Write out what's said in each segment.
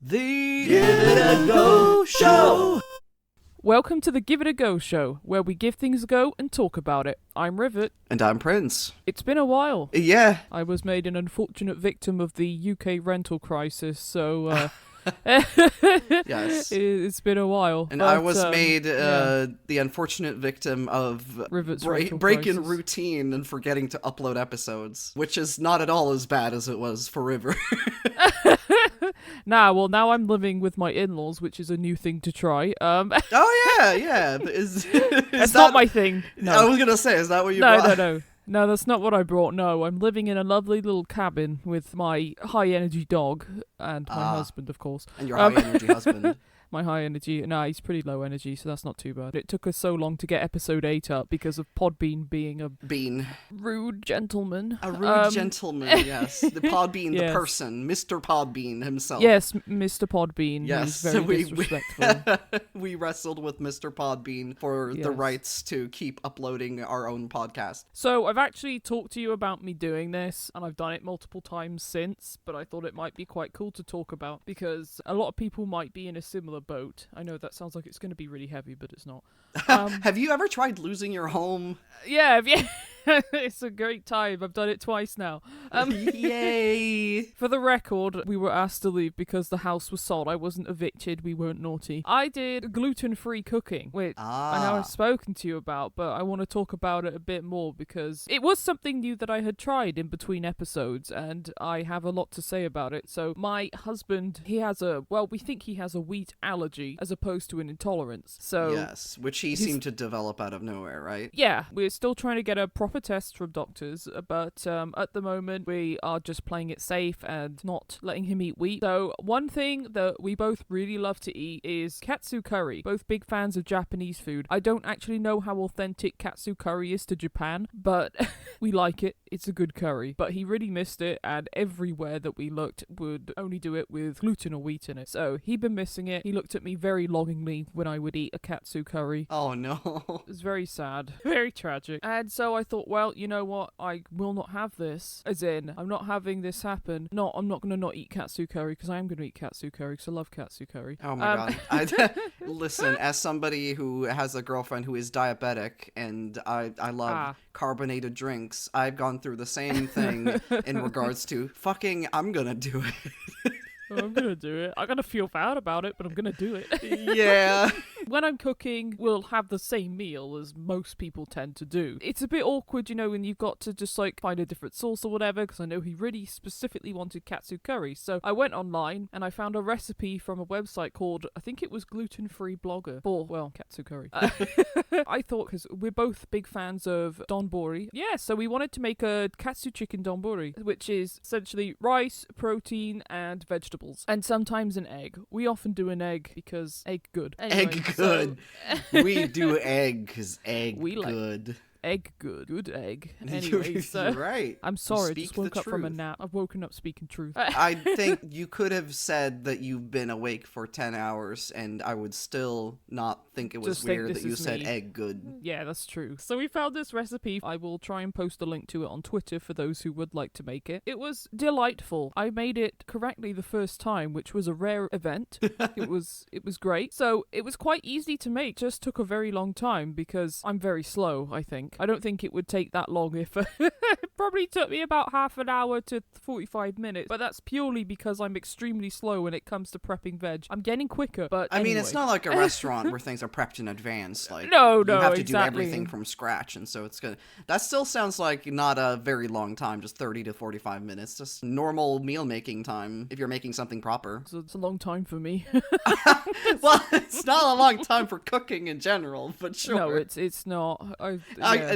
The Give It a Go Show! Welcome to the Give It a Go Show, where we give things a go and talk about it. I'm Rivert. And I'm Prince. It's been a while. Yeah. I was made an unfortunate victim of the UK rental crisis, so... Yes. It's been a while. And but, I was made the unfortunate victim of breaking routine and forgetting to upload episodes, which is not at all as bad as it was for River. Now I'm living with my in-laws, which is a new thing to try. Oh, yeah. Is That's that... not my thing. No. I was going to say, is that what you brought? No, that's not what I brought. No, I'm living in a lovely little cabin with my high-energy dog and my husband, of course. And your high-energy husband. My high energy. Nah, he's pretty low energy, so that's not too bad. It took us so long to get episode 8 up because of Podbean being a rude gentleman. A rude gentleman, yes. The Podbean, yes. The person, Mr. Podbean himself. Yes, Mr. Podbean. Yes, very disrespectful. We wrestled with Mr. Podbean for the rights to keep uploading our own podcast. So I've actually talked to you about me doing this, and I've done it multiple times since, but I thought it might be quite cool to talk about because a lot of people might be in a similar boat. I know that sounds like it's going to be really heavy, but it's not. Have you ever tried losing your home? Yeah. It's a great time. I've done it twice now. Yay! For the record, we were asked to leave because the house was sold. I wasn't evicted. We weren't naughty. I did gluten-free cooking, which I know I've spoken to you about, but I want to talk about it a bit more because it was something new that I had tried in between episodes, and I have a lot to say about it. So my husband, we think he has a wheat allergy as opposed to an intolerance. So yes, which he seemed to develop out of nowhere, right? Yeah, we're still trying to get a proper test from doctors, but at the moment we are just playing it safe and not letting him eat wheat. So one thing that we both really love to eat is katsu curry. Both big fans of Japanese food. I don't actually know how authentic katsu curry is to Japan, but we like it. It's a good curry. But he really missed it, and everywhere that we looked would only do it with gluten or wheat in it. So he'd been missing it. He looked at me very longingly when I would eat a katsu curry. Oh no. It was very sad. Very tragic. And so I thought, well, you know what? I will not have this. As in, I'm not having this happen. No, I'm not going to not eat katsu curry because I am going to eat katsu curry because I love katsu curry. Oh my god. Listen, as somebody who has a girlfriend who is diabetic and I love carbonated drinks, I've gone through the same thing in regards to fucking I'm going to do it. I'm going to do it. I'm going to feel bad about it, but I'm going to do it. Yeah. When I'm cooking, we'll have the same meal as most people tend to do. It's a bit awkward, when you've got to just find a different sauce or whatever, because I know he really specifically wanted katsu curry. So I went online and I found a recipe from a website called, I think it was Gluten Free Blogger for, katsu curry. I thought, because we're both big fans of donburi. Yeah, so we wanted to make a katsu chicken donburi, which is essentially rice, protein, and vegetables. And sometimes an egg. We often do an egg because egg good. Anyway, egg good. We do egg because egg good. Egg good egg. Anyway, so you're right. I'm sorry, I just woke up from a nap. I've woken up speaking truth. I think you could have said that you've been awake for 10 hours and I would still not think it was just weird that you said egg good. Yeah, that's true. So we found this recipe. I will try and post a link to it on Twitter for those who would like to make it. It was delightful. I made it correctly the first time, which was a rare event. It was great. So it was quite easy to make. Just took a very long time because I'm very slow, I think. I don't think it would take that long if it probably took me about half an hour to 45 minutes, but that's purely because I'm extremely slow when it comes to prepping veg. I'm getting quicker, but anyway. It's not like a restaurant where things are prepped in advance. No, you have to exactly. do everything from scratch, and so it's good. That still sounds like not a very long time, just 30 to 45 minutes, just normal meal making time if you're making something proper. So it's a long time for me. Well, it's not a long time for cooking in general, but sure. No, it's not. I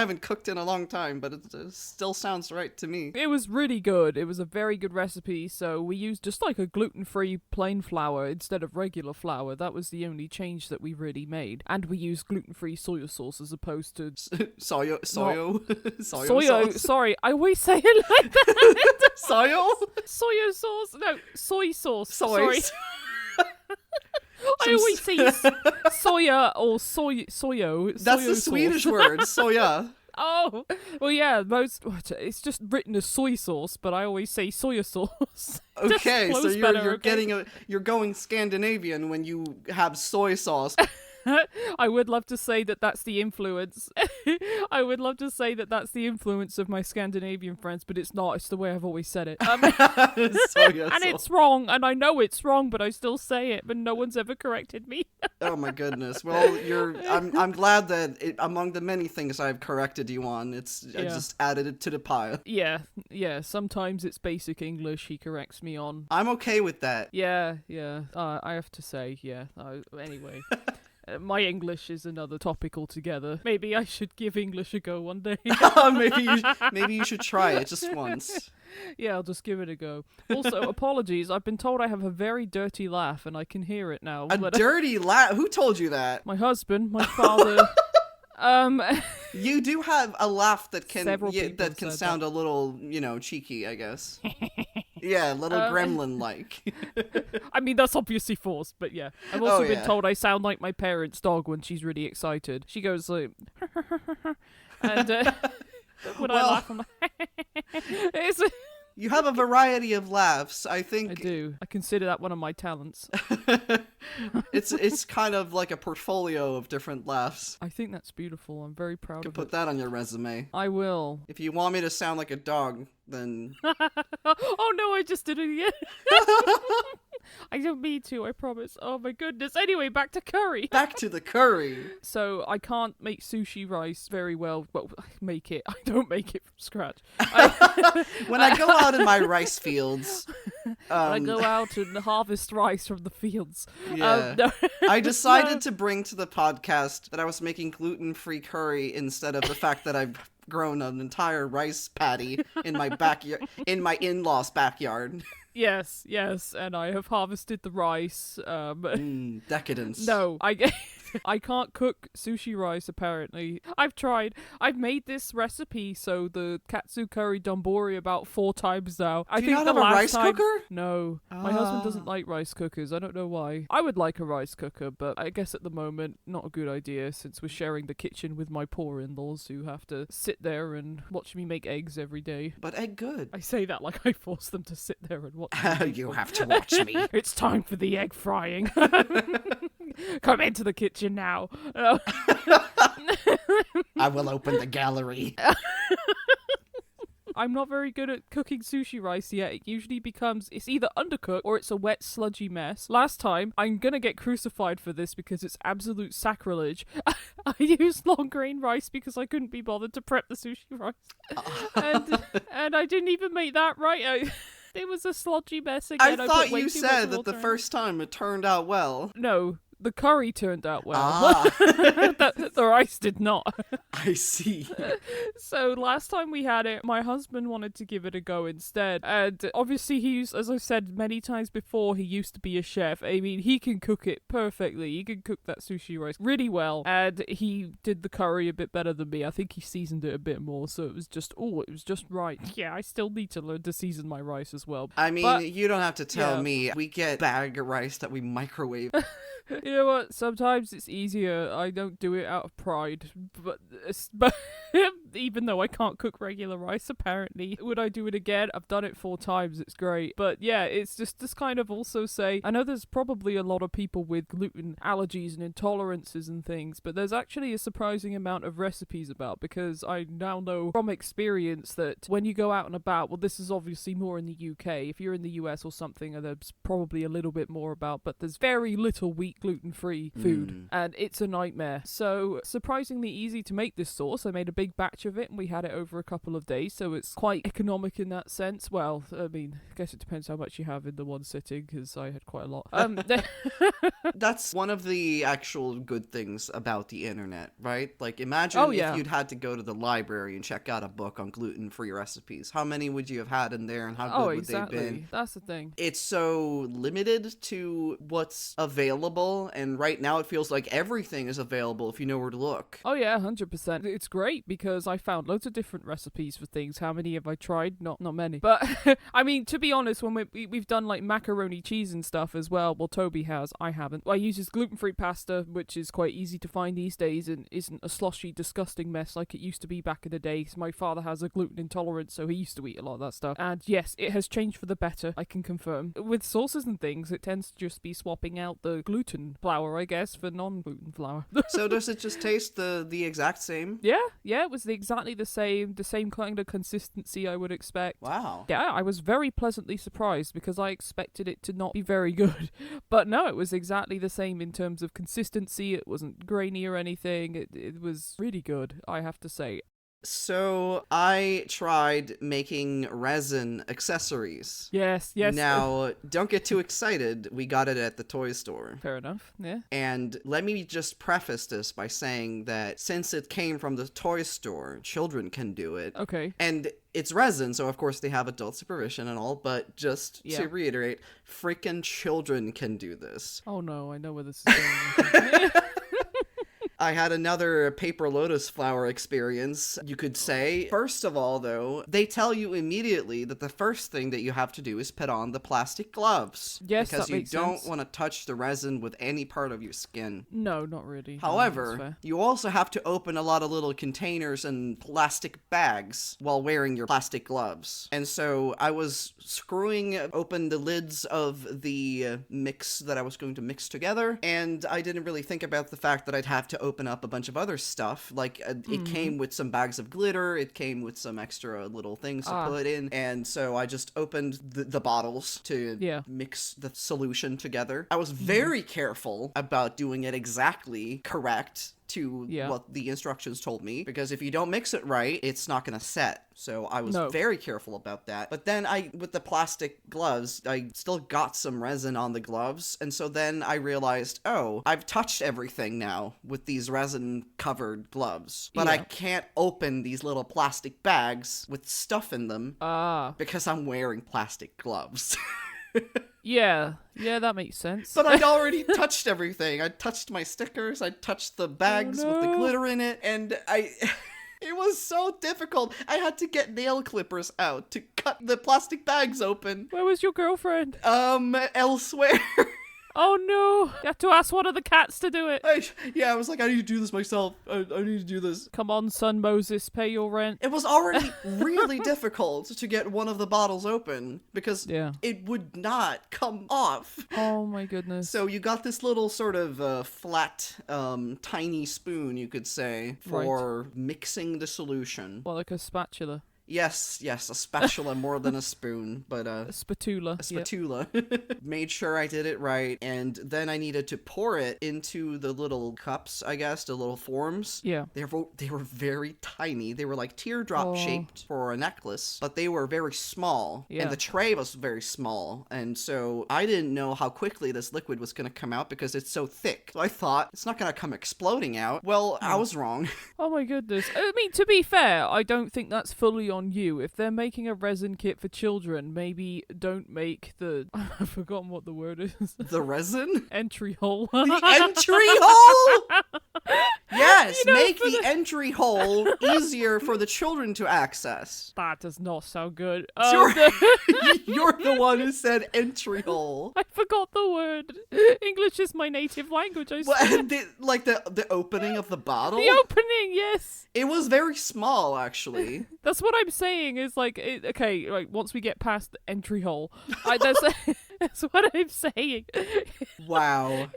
haven't cooked in a long time, but it still sounds right to me. It was really good. It was a very good recipe, so we used just a gluten-free plain flour instead of regular flour. That was the only change that we really made. And we used gluten-free soya sauce as opposed to... Soya sauce? Sorry, I always say it like that. Soya? Soya sauce? No, soy sauce. Soy. Sorry. I always say soya or soyo. That's the Swedish word, soya. Oh, well, yeah, it's just written as soy sauce, but I always say soya sauce. Okay, so you're going Scandinavian when you have soy sauce. I would love to say that that's the influence. I would love to say that that's the influence of my Scandinavian friends, but it's not. It's the way I've always said it. And it's wrong, and I know it's wrong, but I still say it, but no one's ever corrected me. Oh my goodness. Well, I'm glad that among the many things I've corrected you on, I just added it to the pile. Yeah. Sometimes it's basic English he corrects me on. I'm okay with that. Yeah. I have to say, anyway. My English is another topic altogether. Maybe I should give English a go one day. Maybe you should try it just once. Yeah, I'll just give it a go. Also, apologies. I've been told I have a very dirty laugh, and I can hear it now. Dirty laugh? Who told you that? My husband, my father. You do have a laugh that can sound that. A little, cheeky, I guess. Yeah, a little gremlin-like. I mean, that's obviously forced, but yeah. I've also been told I sound like my parents' dog when she's really excited. She goes like... and when I laugh, I'm like... You have a variety of laughs, I think. I do. I consider that one of my talents. It's kind of like a portfolio of different laughs. I think that's beautiful. I'm very proud of it. Put that on your resume. I will. If you want me to sound like a dog, then... Oh no, I just did it again. I don't mean to, I promise. Oh my goodness. Anyway, back to curry. Back to the curry. So I can't make sushi rice very well. Well, I make it. I don't make it from scratch. When I go out in my rice fields... I go out and harvest rice from the fields. Yeah. No. I decided to bring to the podcast that I was making gluten-free curry instead of the fact that I've grown an entire rice paddy in my backyard, in my in-laws' backyard. Yes, and I have harvested the rice. Decadence. No, I can't cook sushi rice, apparently. I've tried. I've made this recipe, so the katsu curry donburi, about 4 times now. Do you not have a rice cooker? No. My husband doesn't like rice cookers. I don't know why. I would like a rice cooker, but I guess at the moment, not a good idea, since we're sharing the kitchen with my poor in-laws who have to sit there and watch me make eggs every day. But egg good. I say that like I force them to sit there and watch me. You have to watch me. It's time for the egg frying. Come into the kitchen now. I will open the gallery. I'm not very good at cooking sushi rice yet. It usually it's either undercooked or it's a wet, sludgy mess. Last time, I'm gonna get crucified for this because it's absolute sacrilege. I used long grain rice because I couldn't be bothered to prep the sushi rice. And I didn't even make that right. It was a sludgy mess again. I thought you said that the first time it turned out well. No. The curry turned out well. The rice did not. I see. So last time we had it, my husband wanted to give it a go instead. And obviously as I've said many times before, he used to be a chef. I mean, he can cook it perfectly. He can cook that sushi rice really well. And he did the curry a bit better than me. I think he seasoned it a bit more. So it was just right. Yeah, I still need to learn to season my rice as well. I mean, you don't have to tell me. We get bag of rice that we microwave. You know what? Sometimes it's easier. I don't do it out of pride, but even though I can't cook regular rice, apparently, would I do it again? I've done it 4 times. It's great, but yeah, it's just this kind of also say. I know there's probably a lot of people with gluten allergies and intolerances and things, but there's actually a surprising amount of recipes about, because I now know from experience that when you go out and about, well, this is obviously more in the UK. If you're in the US or something, there's probably a little bit more about, but there's very little wheat gluten-free food, and it's a nightmare. So surprisingly easy to make this sauce. I made a big batch of it and we had it over a couple of days, so it's quite economic in that sense. Well, I mean, I guess it depends how much you have in the one sitting, because I had quite a lot. That's one of the actual good things about the internet, right? Like, imagine if you'd had to go to the library and check out a book on gluten-free recipes. How many would you have had in there, and how good would they have been? That's the thing. It's so limited to what's available, while, and right now it feels like everything is available if you know where to look. Oh yeah, 100%. It's great because I found loads of different recipes for things. How many have I tried? Not many. But I mean, to be honest, when we've done like macaroni cheese and stuff as well. Well, Toby has. I haven't. I use his gluten-free pasta, which is quite easy to find these days and isn't a sloshy, disgusting mess like it used to be back in the day. My father has a gluten intolerance, so he used to eat a lot of that stuff. And yes, it has changed for the better, I can confirm. With sauces and things, it tends to just be swapping out the gluten flour, I guess, for non-gluten flour. So does it just taste the exact same? Yeah, it was exactly the same kind of consistency I would expect. Wow. Yeah, I was very pleasantly surprised because I expected it to not be very good. But no, it was exactly the same in terms of consistency. It wasn't grainy or anything. It was really good, I have to say. So I tried making resin accessories. Yes. Now, don't get too excited. We got it at the toy store. Fair enough, yeah. And let me just preface this by saying that since it came from the toy store, children can do it. Okay. And it's resin, so of course they have adult supervision and all, but just to reiterate, freaking children can do this. Oh no, I know where this is going. I had another paper lotus flower experience, you could say. First of all, though, they tell you immediately that the first thing that you have to do is put on the plastic gloves. Yes, because that makes sense. Because you don't want to touch the resin with any part of your skin. No, not really. However, you also have to open a lot of little containers and plastic bags while wearing your plastic gloves. And so I was screwing open the lids of the mix that I was going to mix together, and I didn't really think about the fact that I'd have to open up a bunch of other stuff. Like, it came with some bags of glitter, it came with some extra little things to put in, and so I just opened the bottles to mix the solution together. I was very careful about doing it exactly correct to what the instructions told me, because if you don't mix it right, it's not going to set. So I was very careful about that. But then with the plastic gloves, I still got some resin on the gloves. And so then I realized, oh, I've touched everything now with these resin covered gloves, but I can't open these little plastic bags with stuff in them because I'm wearing plastic gloves. Yeah, that makes sense. But I'd already touched everything. I touched my stickers, I touched the bags with the glitter in it, and it was so difficult. I had to get nail clippers out to cut the plastic bags open. Where was your girlfriend? Elsewhere. Oh no! You have to ask one of the cats to do it. I was like, I need to do this myself. I need to do this. Come on, son Moses, pay your rent. It was already really difficult to get one of the bottles open because it would not come off. Oh my goodness. So you got this little sort of flat, tiny spoon, you could say, for mixing the solution. Well, like a spatula. Yes, a spatula more than a spoon, but a spatula. A spatula. Yep. Made sure I did it right, and then I needed to pour it into the little cups, I guess, the little forms. Yeah. They were very tiny. They were like teardrop shaped for a necklace, but they were very small. Yeah. And the tray was very small, and so I didn't know how quickly this liquid was going to come out because it's so thick. So I thought, it's not going to come exploding out. Well, I was wrong. Oh my goodness. I mean, to be fair, I don't think that's fully on you. If they're making a resin kit for children, maybe don't make the I've forgotten what the word is. The resin? Entry hole. The entry hole? Yes, make the entry hole easier for the children to access. That does not sound good. You're the one who said entry hole. I forgot the word. English is my native language, I swear. The opening of the bottle? The opening, yes. It was very small, actually. That's what I'm saying is like, okay, like once we get past the entry hole, that's what I'm saying. Wow.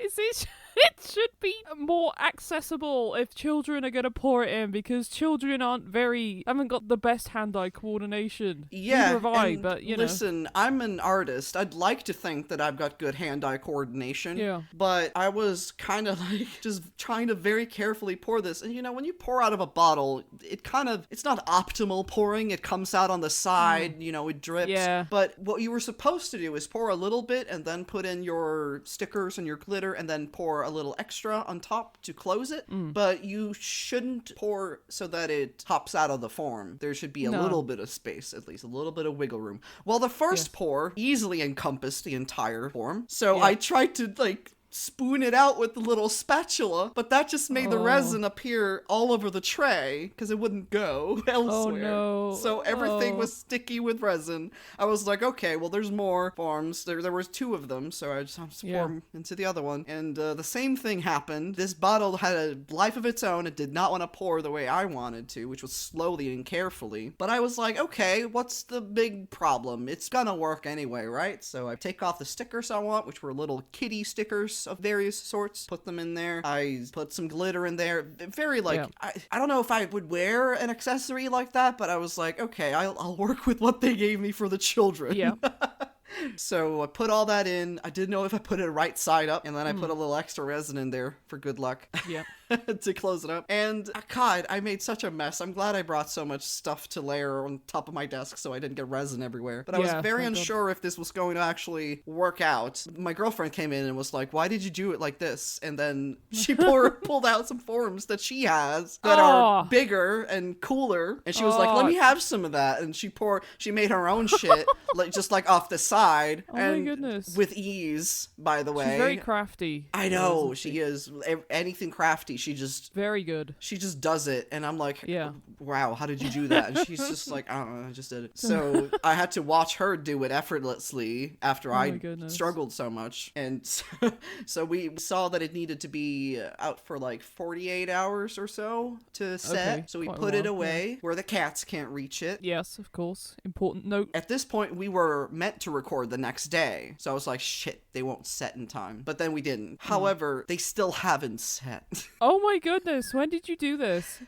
It should be more accessible if children are going to pour it in, because children haven't got the best hand-eye coordination. Yeah, neither have I, but you know. Listen, I'm an artist. I'd like to think that I've got good hand-eye coordination. Yeah. But I was kind of like just trying to very carefully pour this. And you know, when you pour out of a bottle, it's not optimal pouring. It comes out on the side, you know, it drips. Yeah. But what you were supposed to do is pour a little bit and then put in your stickers and your glitter and then pour a little extra on top to close it, but you shouldn't pour so that it hops out of the form. There should be a little bit of space, at least a little bit of wiggle room. Well, the first pour easily encompassed the entire form, so I tried to spoon it out with the little spatula, but that just made the resin appear all over the tray because it wouldn't go elsewhere. Oh no. So everything was sticky with resin. I was like, okay, well, there's more forms. There was 2 of them, so I just formed into the other one. And the same thing happened. This bottle had a life of its own. It did not want to pour the way I wanted to, which was slowly and carefully. But I was like, okay, what's the big problem? It's gonna work anyway, right? So I take off the stickers I want, which were little kitty stickers of various sorts, put them in there. I put some glitter in there. Very I don't know if I would wear an accessory like that, but I was like, okay, I'll work with what they gave me for the children. Yeah. So I put all that in. I didn't know if I put it right side up, and then I put a little extra resin in there for good luck. Yeah. To close it up. And God, I made such a mess. I'm glad I brought so much stuff to layer on top of my desk so I didn't get resin everywhere. But I was very unsure if this was going to actually work out. My girlfriend came in and was like, why did you do it like this? And then she pulled out some forms that she has that are bigger and cooler. And she was like, let me have some of that. And she made her own shit, just off the side. Oh my goodness. With ease, by the way. She's very crafty. I know, she is. Anything crafty, very good. She just does it, and I'm like, wow, how did you do that? And she's just like, I don't know, I just did it. So I had to watch her do it effortlessly after I struggled so much. And so we saw that it needed to be out for like 48 hours or so to set. Okay, so we put it away where the cats can't reach it. Yes, of course. Important note. At this point, we were meant to record the next day. So I was like, shit, they won't set in time. But then we didn't. However, they still haven't set. Oh my goodness, when did you do this?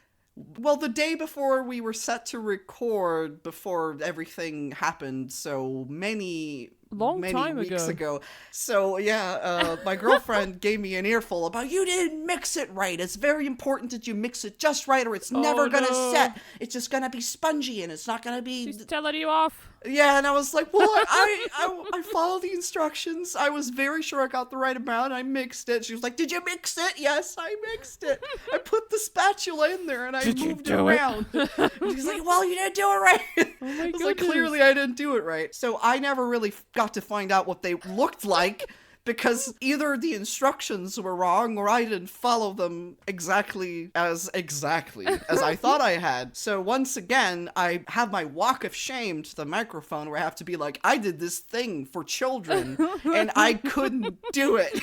Well, the day before we were set to record, before everything happened, so many weeks ago. So yeah, my girlfriend gave me an earful about, you didn't mix it right. It's very important that you mix it just right, or it's never gonna set. It's just gonna be spongy, and it's not gonna be. She's telling you off. Yeah, and I was like, well, I followed the instructions. I was very sure I got the right amount. I mixed it. She was like, did you mix it? Yes, I mixed it. I put the spatula in there and I moved it around. She's like, well, you didn't do it right. Oh my I was like, clearly I didn't do it right. So I never really got to find out what they looked like, because either the instructions were wrong or I didn't follow them exactly as I thought I had. So once again, I have my walk of shame to the microphone where I have to be like, I did this thing for children and I couldn't do it.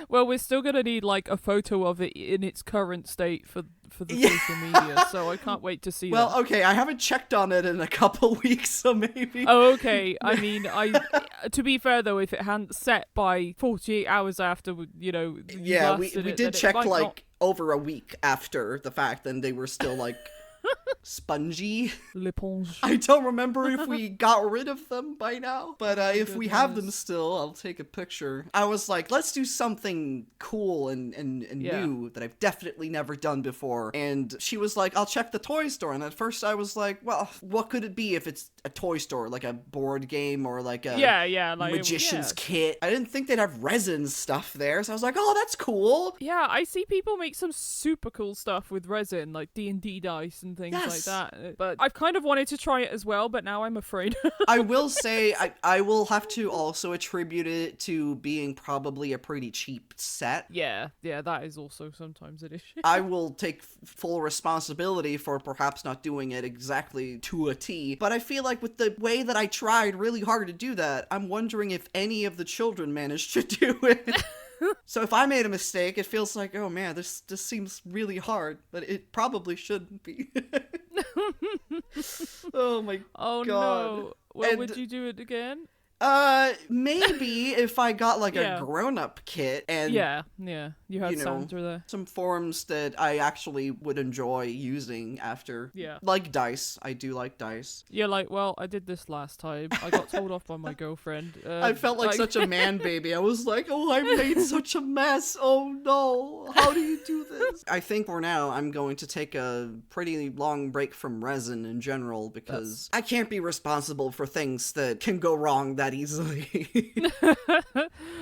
Well, we're still going to need like a photo of it in its current state for the social media, so I can't wait to see that. Well, okay, I haven't checked on it in a couple weeks, so maybe. Oh, okay. I mean, to be fair though, if it hadn't set by 48 hours after, yeah, we did check like over a week after the fact, and they were still like spongy. L'éponge. I don't remember if we got rid of them by now, but if we have them still, I'll take a picture. I was like, let's do something cool and new that I've definitely never done before. And she was like, I'll check the toy store. And at first I was like, well, what could it be if it's a toy store, like a board game or like a like magician's kit? I didn't think they'd have resin stuff there, so I was like, oh, that's cool. Yeah, I see people make some super cool stuff with resin, like D&D dice and things like that. But I've kind of wanted to try it as well, but now I'm afraid. I will say, I will have to also attribute it to being probably a pretty cheap set. Yeah, that is also sometimes an issue. I will take full responsibility for perhaps not doing it exactly to a T, but I feel like with the way that I tried really hard to do that, I'm wondering if any of the children managed to do it. So if I made a mistake, it feels like, oh man, this seems really hard, but it probably shouldn't be. Oh my god. Oh no. Well, would you do it again? Maybe if I got like a grown-up kit and you had Sandra there. Some forms that I actually would enjoy using after. Like dice. I do like dice. Yeah, like, well, I did this last time. I got told off by my girlfriend. I felt like such a man baby. I was like, oh, I made such a mess. Oh no, how do you do this? I think for now I'm going to take a pretty long break from resin in general, because I can't be responsible for things that can go wrong that that easily.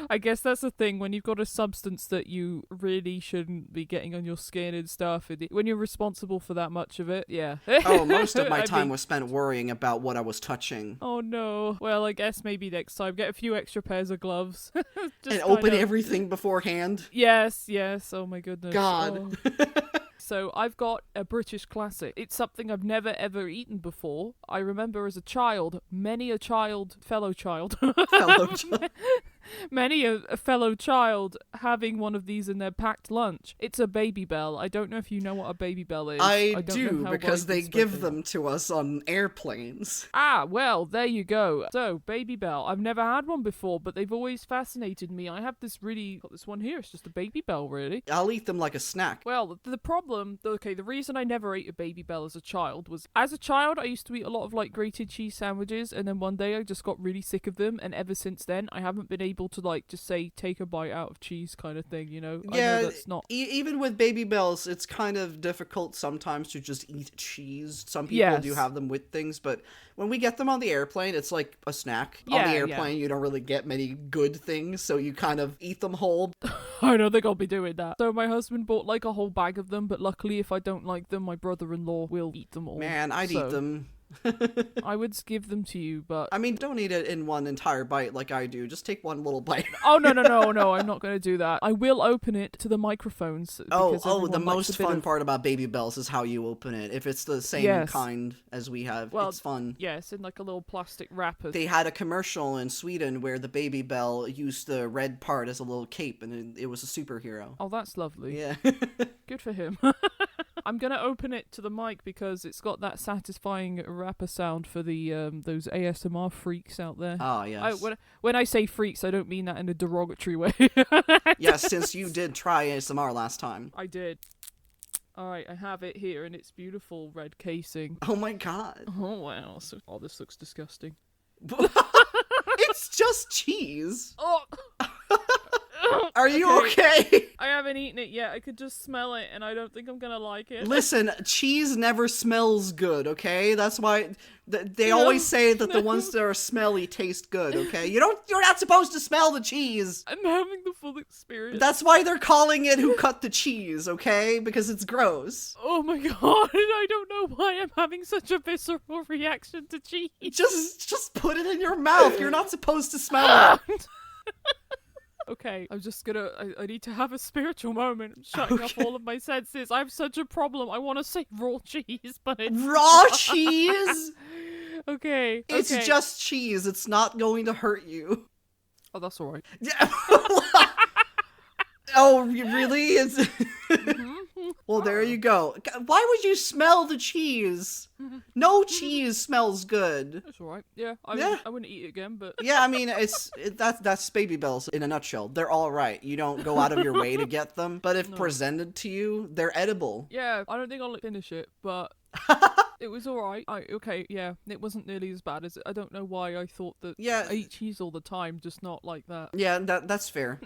I guess that's the thing, when you've got a substance that you really shouldn't be getting on your skin and stuff, when you're responsible for that much of it, yeah. Oh, most of my time was spent worrying about what I was touching. Oh no. Well, I guess maybe next time get a few extra pairs of gloves. And open everything beforehand. Yes. Oh my goodness. God. Oh. So I've got a British classic. It's something I've never ever eaten before. I remember as a child, fellow child, many a fellow child having one of these in their packed lunch. It's a Baby Bell. I don't know if you know what a Baby Bell is. I do, because they give them to us on airplanes. Ah, well, there you go. So, Baby Bell. I've never had one before, but they've always fascinated me. I have got this one here. It's just a Baby Bell, really. I'll eat them like a snack. Well, the reason I never ate a Baby Bell as a child was, as a child, I used to eat a lot of, like, grated cheese sandwiches, and then one day I just got really sick of them, and ever since then, I haven't been able to, like, just say, take a bite out of cheese kind of thing, you know? Yeah, I know that's not... even with Baby Bells, it's kind of difficult sometimes to just eat cheese. Some people do have them with things, but when we get them on the airplane, it's like a snack. On the airplane, you don't really get many good things, so you kind of eat them whole. I don't think I'll be doing that. So my husband bought, like, a whole bag of them, but luckily if I don't like them, my brother-in-law will eat them all. Man, I'd eat them. I would give them to you, but... I mean, don't eat it in one entire bite like I do. Just take one little bite. Oh, no, I'm not going to do that. I will open it to the microphones. The most fun part about Baby Bells is how you open it. If it's the same kind as we have, it's fun. Yes, in like a little plastic wrapper. They had a commercial in Sweden where the Baby Bell used the red part as a little cape, and it was a superhero. Oh, that's lovely. Yeah. Good for him. I'm going to open it to the mic because it's got that satisfying wrapper sound for the those ASMR freaks out there. Ah, yes. When I say freaks, I don't mean that in a derogatory way. Yes, since you did try ASMR last time. I did. Alright, I have it here in its beautiful red casing. Oh my god. Oh wow. Oh, this looks disgusting. It's just cheese. Oh! Are you okay? I haven't eaten it yet. I could just smell it, and I don't think I'm gonna like it. Listen, cheese never smells good, okay? That's why they always say that the ones that are smelly taste good, okay? You're not supposed to smell the cheese. I'm having the full experience. That's why they're calling it Who Cut the Cheese, okay? Because it's gross. Oh my god, I don't know why I'm having such a visceral reaction to cheese. Just put it in your mouth. You're not supposed to smell it. Okay, I'm just gonna... I need to have a spiritual moment. I'm shutting off all of my senses. I have such a problem. I want to say raw cheese, but it's... Raw cheese? Okay. It's just cheese. It's not going to hurt you. Oh, that's alright. Yeah. Oh, really? Well, there you go. Why would you smell the cheese? No cheese smells good. That's alright. Yeah, I wouldn't eat it again, but... Yeah, I mean, that's Baby Bells in a nutshell. They're all right. You don't go out of your way to get them, but if presented to you, they're edible. Yeah, I don't think I'll finish it, but... It was alright. It wasn't nearly as bad as it. I don't know why I thought that I eat cheese all the time, just not like that. Yeah, that's fair.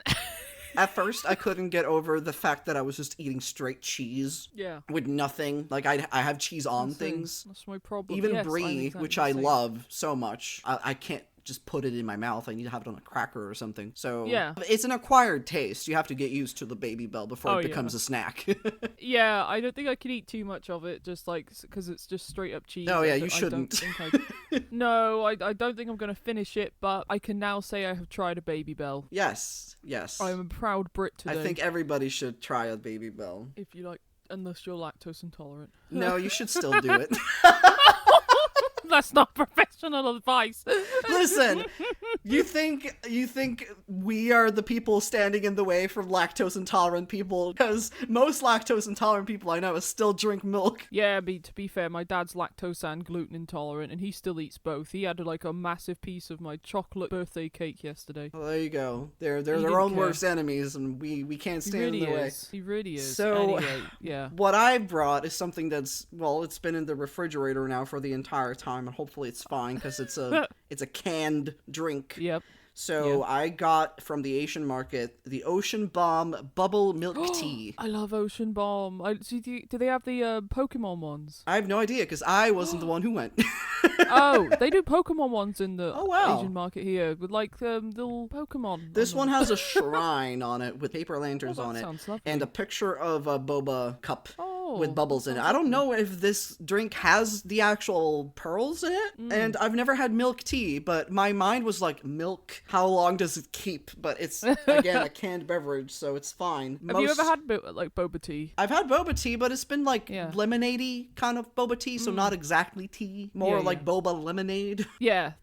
At first, I couldn't get over the fact that I was just eating straight cheese. Yeah. With nothing. Like, I have cheese on things. That's my problem. Even brie, which I love so much, I can't just put it in my mouth. I need to have it on a cracker or something. So, it's an acquired taste. You have to get used to the Baby Bell before it becomes a snack. Yeah, I don't think I could eat too much of it, just like, because it's just straight up cheese. Oh, yeah, you shouldn't. No, I don't think I'm going to finish it, but I can now say I have tried a Baby Bell. Yes. I'm a proud Brit today. I think everybody should try a Baby Bell. If you like, unless you're lactose intolerant. No, you should still do it. That's not professional advice. Listen, you think we are the people standing in the way from lactose intolerant people? Because most lactose intolerant people I know still drink milk. Yeah, to be fair, my dad's lactose and gluten intolerant, and he still eats both. He had like a massive piece of my chocolate birthday cake yesterday. Well, there you go. They're their own worst enemies, and we can't stand in the way. He really is. So, anyway, yeah. What I brought is something that's, well, it's been in the refrigerator now for the entire time, and hopefully it's fine because it's a canned drink. Yep. So I got from the Asian market the Ocean Bomb Bubble Milk Tea. I love Ocean Bomb. Do they have the Pokemon ones? I have no idea because I wasn't the one who went. Oh, they do Pokemon ones in the wow. Asian market here with like little Pokemon. This one has a shrine on it with paper lanterns on it and a picture of a boba cup with bubbles in it. I don't know if this drink has the actual pearls in it, and I've never had milk tea, but my mind was like, milk, how long does it keep? But it's, again, a canned beverage, so it's fine. Have you ever had like boba tea? I've had boba tea, but it's been like lemonade-y kind of boba tea, so not exactly tea, more like boba lemonade. Yeah.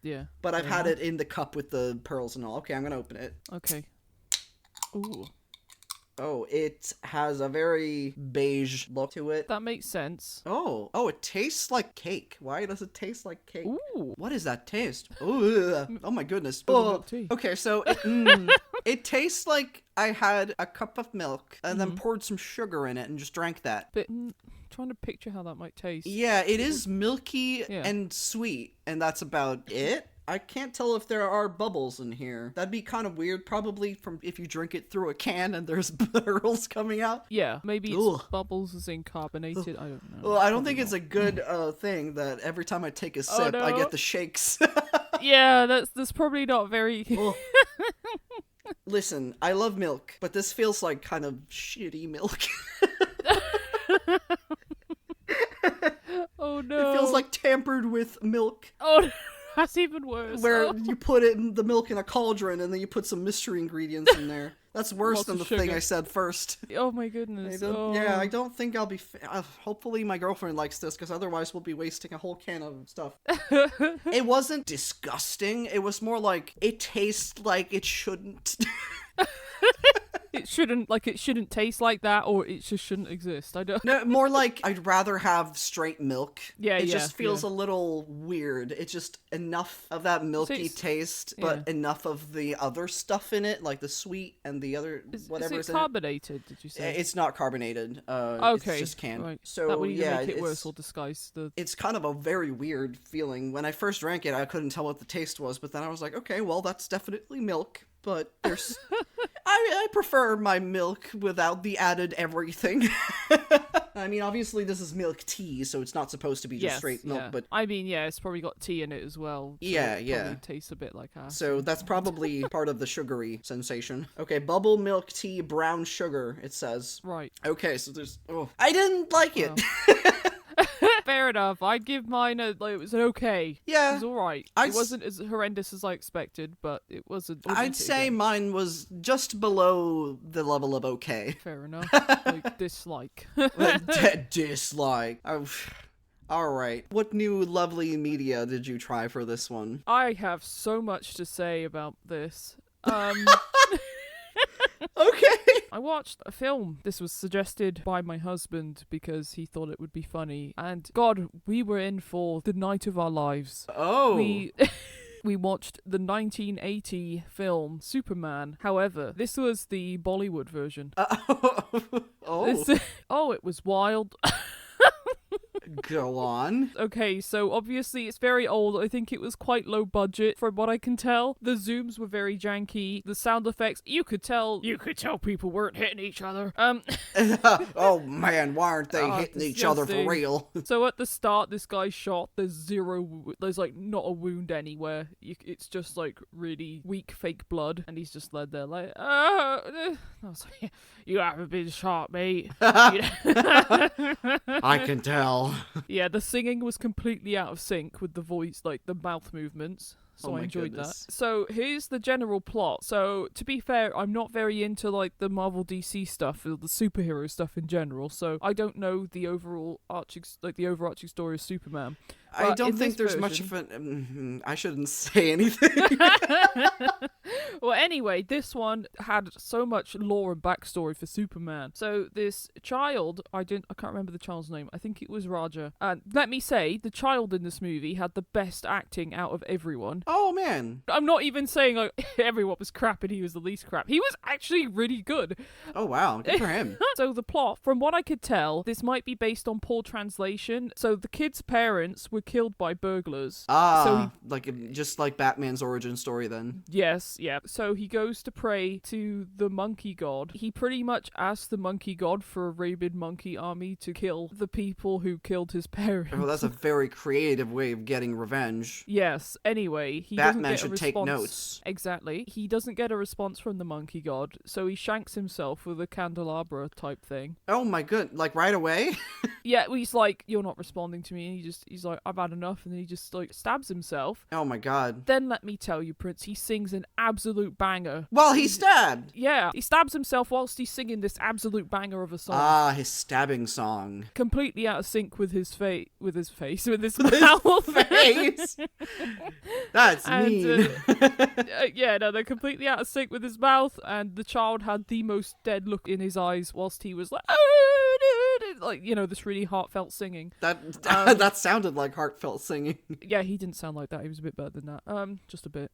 But I've had it in the cup with the pearls and all. Okay, I'm gonna open it. Okay. Ooh. Oh, it has a very beige look to it. That makes sense. Oh, it tastes like cake. Why does it taste like cake? Ooh. What is that taste? Oh my goodness. Milk tea. Okay, so it tastes like I had a cup of milk and then poured some sugar in it and just drank that. But trying to picture how that might taste. Yeah, it is milky and sweet, and that's about it. I can't tell if there are bubbles in here. That'd be kind of weird, probably from if you drink it through a can and there's pearls coming out. Yeah, maybe it's bubbles as in carbonated. I don't know. Well, I don't think it's a good thing that every time I take a sip, I get the shakes. Yeah, that's probably not very... Listen, I love milk, but this feels like kind of shitty milk. Oh no. It feels like tampered with milk. Oh no. That's even worse. Where you put the milk in a cauldron and then you put some mystery ingredients in there. That's worse than the thing I said first. Oh my goodness. Yeah, I don't think I'll be... hopefully my girlfriend likes this, because otherwise we'll be wasting a whole can of stuff. It wasn't disgusting. It was more like, it tastes like it shouldn't. It shouldn't taste like that, or it just shouldn't exist. I don't. No, more like I'd rather have straight milk. Yeah, it just feels a little weird. It's just enough of that milky taste, but enough of the other stuff in it, like the sweet and the other whatever. Is it carbonated? Did you say? It's not carbonated. Okay, it's just canned. Right. So that would either make it worse or disguise the. It's kind of a very weird feeling. When I first drank it, I couldn't tell what the taste was, but then I was like, okay, well, that's definitely milk. But there's... I prefer my milk without the added everything. I mean, obviously this is milk tea, so it's not supposed to be just straight milk, but... I mean, it's probably got tea in it as well. So it probably tastes a bit like ass. So that's probably part of the sugary sensation. Okay, bubble milk tea, brown sugar, it says. Right. Okay, so there's... Oh, I didn't like it! Fair enough. I'd give mine it was okay. Yeah. It was alright. It wasn't as horrendous as I expected, but it wasn't... I'd say mine was just below the level of okay. Fair enough. Dislike. Dislike. Alright. What new lovely media did you try for this one? I have so much to say about this. Okay. I watched a film. This was suggested by my husband because he thought it would be funny. And God, we were in for the night of our lives. Oh. We watched the 1980 film Superman. However, this was the Bollywood version. It was wild. Go on. Okay, so obviously it's very old. I think it was quite low budget from what I can tell. The zooms were very janky. The sound effects, you could tell people weren't hitting each other. Oh man, why aren't they hitting each other for real? So at the start, this guy's shot. There's like not a wound anywhere. It's just like really weak fake blood, and he's just led there like, I was like, you haven't been shot, mate. I can tell. Yeah, the singing was completely out of sync with the voice, like the mouth movements. So I enjoyed that. So here's the general plot. So to be fair, I'm not very into like the Marvel DC stuff or the superhero stuff in general. So I don't know the overarching story of Superman. I don't think there's much of an... I shouldn't say anything. Well, anyway, this one had so much lore and backstory for Superman. So this child, I can't remember the child's name. I think it was Raja. And let me say, the child in this movie had the best acting out of everyone. Oh, man. I'm not even saying like everyone was crap and he was the least crap. He was actually really good. Oh, wow. Good for him. So the plot, from what I could tell, this might be based on poor translation. So the kid's parents were killed by burglars. Just like Batman's origin story then. Yes. yeah. So he goes to pray to the monkey god. He pretty much asks the monkey god for a rabid monkey army to kill the people who killed his parents. Oh, that's a very creative way of getting revenge. Yes. Anyway, he Batman doesn't should get a take response. notes. Exactly. He doesn't get a response from the monkey god, so he shanks himself with a candelabra type thing. Oh my good, like right away? Yeah, he's like, you're not responding to me, and he's like, I've had enough, and then he just like stabs himself. Oh my god. Then let me tell you, Prince, he sings an absolute banger. While he's stabbed! Yeah, he stabs himself whilst he's singing this absolute banger of a song. Ah, his stabbing song. Completely out of sync with his face, with his mouth. Face? That's mean. Yeah, no, they're completely out of sync with his mouth, and the child had the most dead look in his eyes whilst he was like, like, you know, this really heartfelt singing. That sounded like heartfelt singing. Yeah, he didn't sound like that. He was a bit better than that. Just a bit.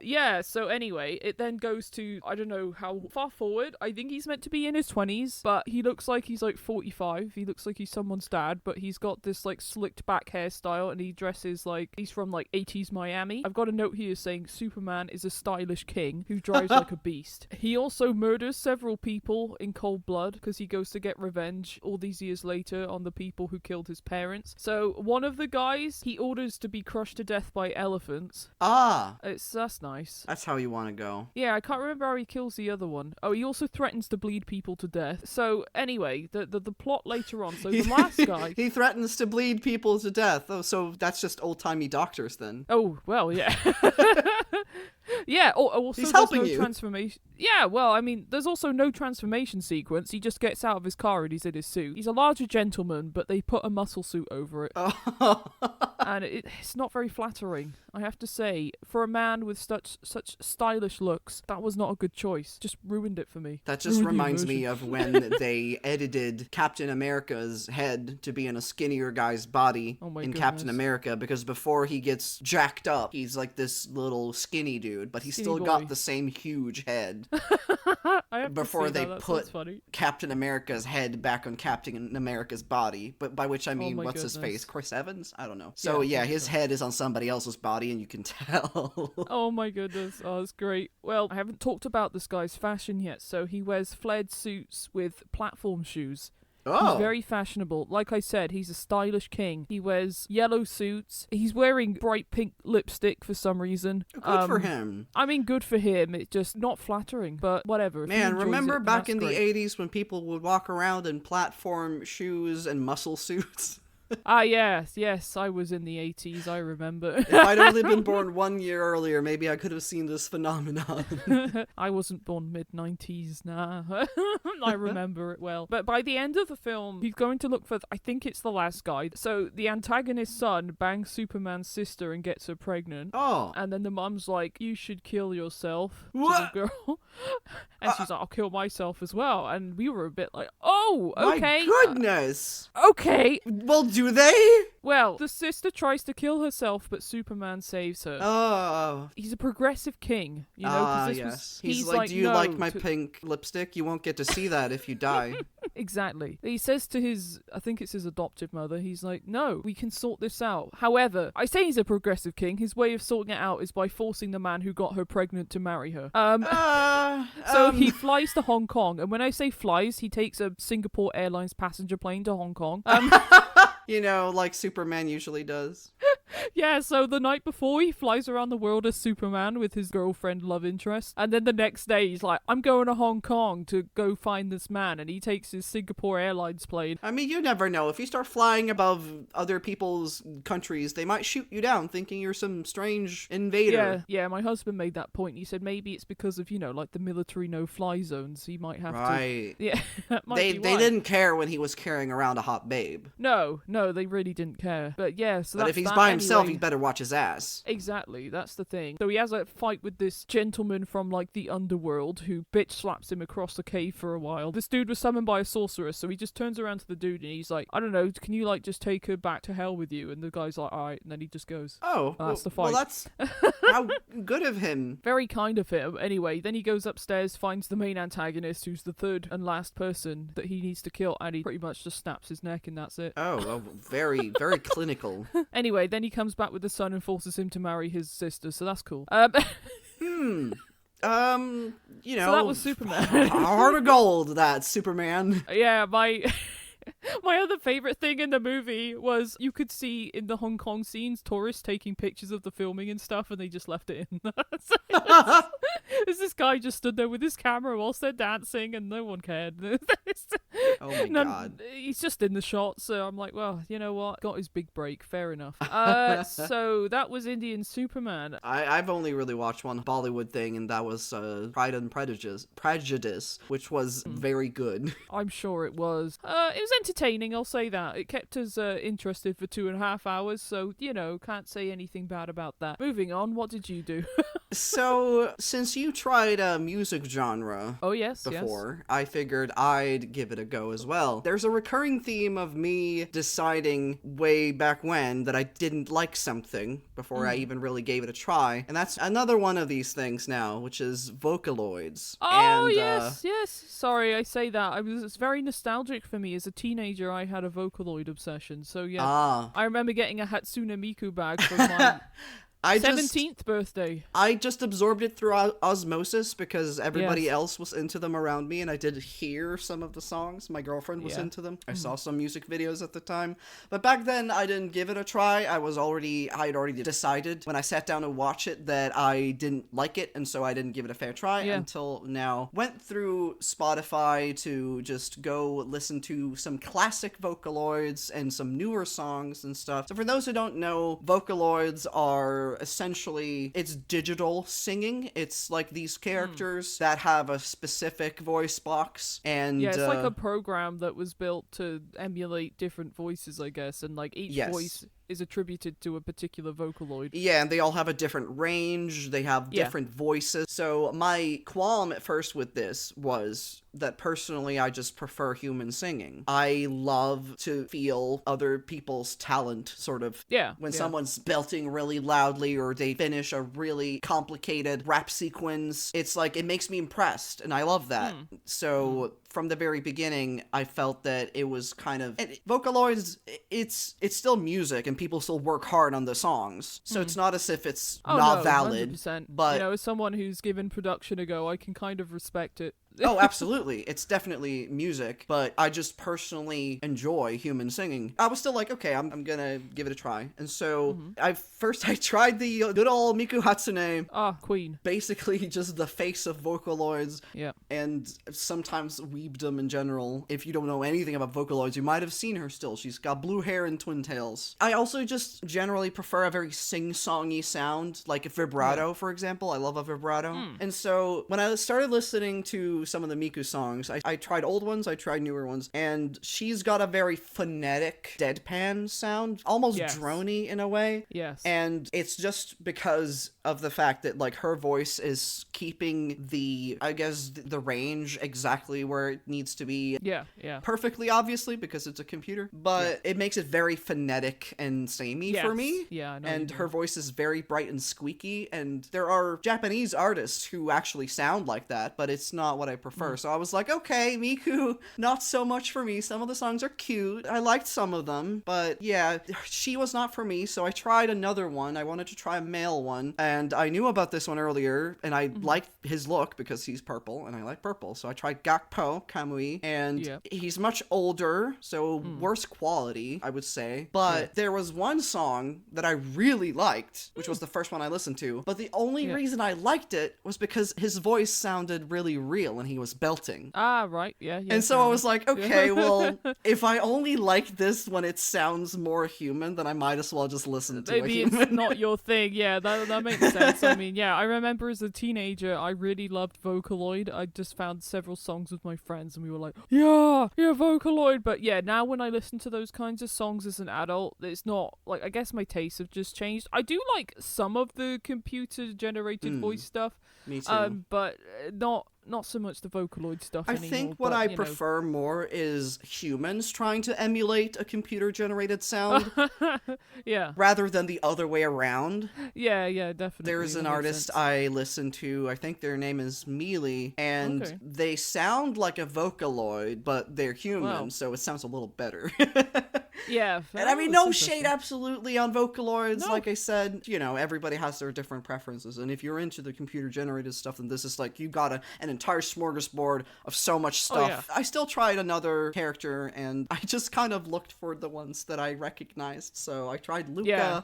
Yeah, so anyway, it then goes to, I don't know how far forward. I think he's meant to be in his 20s, but he looks like he's like 45. He looks like he's someone's dad, but he's got this like slicked back hairstyle, and he dresses like he's from like 80s Miami. I've got a note here saying Superman is a stylish king who drives like a beast. He also murders several people in cold blood because he goes to get revenge all these years later on the people who killed his parents. So one of the guys he orders to be crushed to death by elephants. Ah. That's nice. That's how you want to go. Yeah, I can't remember how he kills the other one. Oh, he also threatens to bleed people to death. So anyway, the plot later on. So the last guy, he threatens to bleed people to death. Oh, so that's just old-timey doctors then. Oh, well, yeah. Yeah, also he's there's helping no you. Transformation. Yeah, well, I mean, there's also no transformation sequence. He just gets out of his car and he's in his suit. He's a larger gentleman, but they put a muscle suit over it. Oh. And it's not very flattering, I have to say. For a man with such stylish looks, that was not a good choice. Just ruined it for me. That just reminds me of when they edited Captain America's head to be in a skinnier guy's body in Captain America, because before he gets jacked up, he's like this little skinny dude, but he's still got the same huge head. Before they put Captain America's head back on Captain America's body, but by which I mean, what's his face? Chris Evans? I don't know. So yeah, his head is on somebody else's body, and you can tell. Oh my goodness. Oh, that's great. Well, I haven't talked about this guy's fashion yet. So he wears flared suits with platform shoes. Oh. He's very fashionable. Like I said, he's a stylish king. He wears yellow suits. He's wearing bright pink lipstick for some reason. Good for him. I mean, good for him. It's just not flattering, but whatever. Man, remember back in the 80s when people would walk around in platform shoes and muscle suits? Yes, I was in the 80s, I remember. If I'd only been born 1 year earlier, maybe I could have seen this phenomenon. I wasn't born mid-90s, nah. I remember it well. But by the end of the film, he's going to look for, I think it's the last guy. So the antagonist's son bangs Superman's sister and gets her pregnant. Oh. And then the mum's like, you should kill yourself. What? To the girl. And she's like, I'll kill myself as well. And we were a bit like, oh, okay. My goodness. Okay. Well, do they? Well, the sister tries to kill herself, but Superman saves her. Oh. He's a progressive king, you know? Yes. He's like, do you like my pink lipstick? You won't get to see that if you die. Exactly. He says to his, I think it's his adoptive mother, he's like, no, we can sort this out. However, I say he's a progressive king. His way of sorting it out is by forcing the man who got her pregnant to marry her. So he flies to Hong Kong, and when I say flies, he takes a Singapore Airlines passenger plane to Hong Kong. You know, like Superman usually does. Yeah, so the night before, he flies around the world as Superman with his girlfriend love interest. And then the next day, he's like, I'm going to Hong Kong to go find this man. And he takes his Singapore Airlines plane. I mean, you never know. If you start flying above other people's countries, they might shoot you down thinking you're some strange invader. Yeah, my husband made that point. He said maybe it's because of, you know, like the military no-fly zones. He might have to... Yeah, that might be They didn't care when he was carrying around a hot babe. No, they really didn't care. But yeah, so but that's if he's that by himself, anyway. he better watch his ass. Exactly, that's the thing. So he has a fight with this gentleman from like the underworld who bitch slaps him across the cave for a while. This dude was summoned by a sorceress, so he just turns around to the dude and he's like, I don't know, can you like just take her back to hell with you? And the guy's like, alright, and then he just goes. Oh, that's the fight. Well, that's how good of him. Very kind of him. Anyway, then he goes upstairs, finds the main antagonist, who's the third and last person that he needs to kill, and he pretty much just snaps his neck and that's it. Oh, well, very, very clinical. Anyway, then he comes back with the son and forces him to marry his sister, so that's cool. You know, So that was Superman. Heart of gold, that Superman. Yeah, my other favorite thing in the movie was you could see in the Hong Kong scenes tourists taking pictures of the filming and stuff, and they just left it in. So there's this guy just stood there with his camera whilst they're dancing, and no one cared. Oh my god. He's just in the shot, so I'm like, well, you know what? Got his big break. Fair enough. So that was Indian Superman. I've only really watched one Bollywood thing, and that was Pride and Prejudice, which was very good. I'm sure it was. It was entertaining, I'll say that. It kept us interested for 2.5 hours, so, you know, can't say anything bad about that. Moving on, what did you do? So, since you tried a music genre before, I figured I'd give it a go as well. There's a recurring theme of me deciding way back when that I didn't like something before I even really gave it a try, and that's another one of these things now, which is Vocaloids. Oh, and, yes. Sorry, I say that. It's very nostalgic for me. As a teenager, I had a Vocaloid obsession, so yeah. I remember getting a Hatsune Miku bag for my 17th birthday. I just absorbed it through osmosis because everybody else was into them around me, and I did hear some of the songs. My girlfriend was into them. I saw some music videos at the time. But back then, I didn't give it a try. I had already decided when I sat down to watch it that I didn't like it, and so I didn't give it a fair try until now. Went through Spotify to just go listen to some classic Vocaloids and some newer songs and stuff. So for those who don't know, Vocaloids are essentially, it's digital singing. It's like these characters that have a specific voice box, and it's like a program that was built to emulate different voices, I guess, and like each voice is attributed to a particular Vocaloid. Yeah, and they all have a different range, they have different voices. So my qualm at first with this was that personally I just prefer human singing. I love to feel other people's talent, sort of. When someone's belting really loudly or they finish a really complicated rap sequence, it's like, it makes me impressed, and I love that. So from the very beginning, I felt that it was kind of... And Vocaloids, it's still music, and people still work hard on the songs. So it's not as if it's not valid. 100%. But, you know, as someone who's given production a go, I can kind of respect it. Oh, absolutely. It's definitely music, but I just personally enjoy human singing. I was still like, okay, I'm gonna give it a try. And so I tried the good old Miku Hatsune. Queen. Basically just the face of Vocaloids. Yeah. And sometimes weebdom in general. If you don't know anything about Vocaloids, you might have seen her still. She's got blue hair and twin tails. I also just generally prefer a very sing-songy sound, like a vibrato, for example. I love a vibrato. And so when I started listening to some of the Miku songs, I tried old ones, I tried newer ones, and she's got a very phonetic deadpan sound, almost drony in a way. And it's just because of the fact that, like, her voice is keeping the range exactly where it needs to be. Perfectly, obviously, because it's a computer, but it makes it very phonetic and samey for me. I know. And her voice is very bright and squeaky, and there are Japanese artists who actually sound like that, but it's not what I prefer. So I was like, okay, Miku, not so much for me. Some of the songs are cute. I liked some of them, but yeah, she was not for me. So I tried another one. I wanted to try a male one, and I knew about this one earlier, and I liked his look because he's purple, and I like purple. So I tried Gakpo Kamui, and he's much older, so worse quality, I would say. But there was one song that I really liked, which was the first one I listened to. But the only reason I liked it was because his voice sounded really real, and he was belting. Right. And so I was like, okay, well, if I only like this when it sounds more human, then I might as well just listen to Maybe a human. It's not your thing. Yeah, that makes sense. I mean, I remember as a teenager, I really loved Vocaloid. I just found several songs with my friends, and we were like, yeah, Vocaloid. But yeah, now when I listen to those kinds of songs as an adult, it's not, like, I guess my tastes have just changed. I do like some of the computer-generated voice stuff. Me too. But not so much the Vocaloid stuff anymore. I think what I prefer more is humans trying to emulate a computer-generated sound. Rather than the other way around. Yeah, definitely. There's an artist I listen to, I think their name is Mealy, and they sound like a Vocaloid, but they're human, so it sounds a little better. Yeah. And I mean, no shade absolutely on Vocaloids. No. Like I said, you know, everybody has their different preferences. And if you're into the computer-generated stuff, then this is like, you got an entire smorgasbord of so much stuff. I still tried another character, and I just kind of looked for the ones that I recognized. So I tried Luca.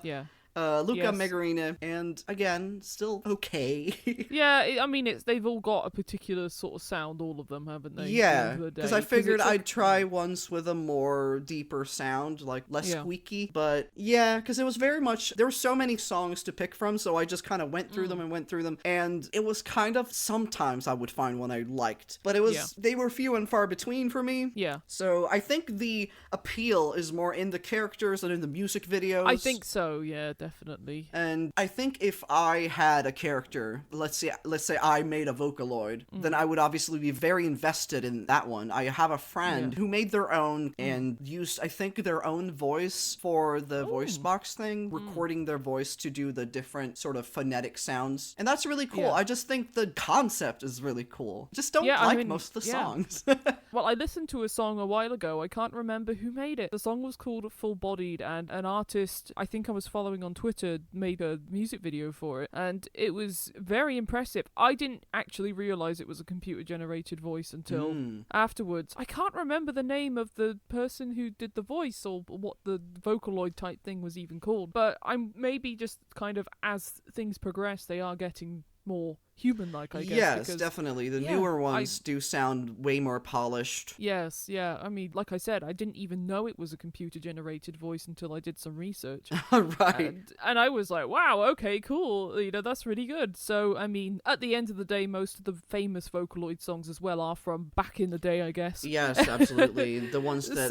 Luca Megarina, and again, still okay. Yeah, I mean, they've all got a particular sort of sound, all of them, haven't they? Yeah, because I figured I'd try ones with a more deeper sound, like less squeaky. But yeah, because it was very much, there were so many songs to pick from, so I just kind of went through them, and it was kind of, sometimes I would find one I liked, but it was, they were few and far between for me. Yeah. So I think the appeal is more in the characters than in the music videos. I think so, yeah. Definitely. And I think if I had a character, let's say I made a Vocaloid, then I would obviously be very invested in that one. I have a friend who made their own and used, I think, their own voice for the voice box thing, recording their voice to do the different sort of phonetic sounds. And that's really cool. I just think the concept is really cool. Just don't like most of the songs. Well, I listened to a song a while ago. I can't remember who made it. The song was called Full Bodied, and an artist I think I was following on Twitter made a music video for it, and it was very impressive. I didn't actually realize it was a computer generated voice until afterwards. I can't remember the name of the person who did the voice or what the Vocaloid type thing was even called, but I'm maybe just kind of, as things progress, they are getting more human-like, I guess. Yes, definitely. The newer ones do sound way more polished. Yes, yeah. I mean, like I said, I didn't even know it was a computer-generated voice until I did some research. Right. And I was like, wow, okay, cool. You know, that's really good. So, I mean, at the end of the day, most of the famous Vocaloid songs as well are from back in the day, I guess. Yes, absolutely. The ones that